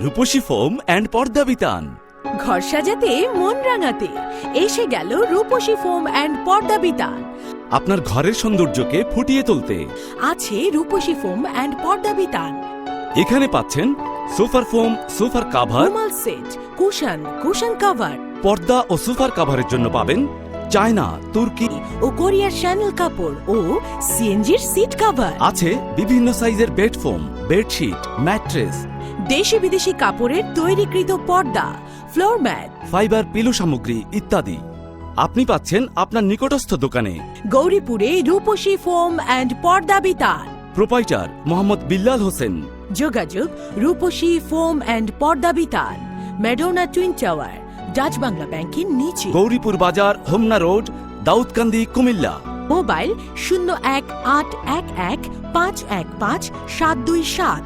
Rupasi foam and Porda বিতান। ঘর সাজাতে মন রাঙাতে এসে গেল রূপসী ফোম অ্যান্ড পর্দা বিতান। আপনার ঘরের সৌন্দর্যকে ফুটিয়ে তুলতে আছে রূপসী ফোম অ্যান্ড পর্দা বিতান। এখানে পাচ্ছেন সোফার ফোম, সোফার কাভার, রুমাল সেট, কুশন কভার, পর্দা ও সোফার কাভারের জন্য পাবেন চায়না, তুর্কি ও কোরিয়ার শ্যানেল কাপড় ও সিএনজির সিট কভার। আছে বিভিন্ন সাইজের বেড ফোম, বেডশিট, ম্যাট্রেস, দেশি বিদেশি কাপড়ের তৈরিকৃত পর্দা, ফ্লোর ম্যাট, ফাইবার পিলো সামগ্রী ইত্যাদি আপনি পাচ্ছেন আপনার নিকটস্থ দোকানে। গৌরীপুরে রূপসী foam and Porda Bitan. Proprietor Mohammad Billal Hossain. যোগাযোগ Rupashi foam and Porda Bitan, Madonna twin tower, Dutch Bangla ব্যাংকের নিচে, গৌরীপুর বাজার, হোমনা রোড, দাউদকান্দি, কুমিল্লা। মোবাইল 01811515 727।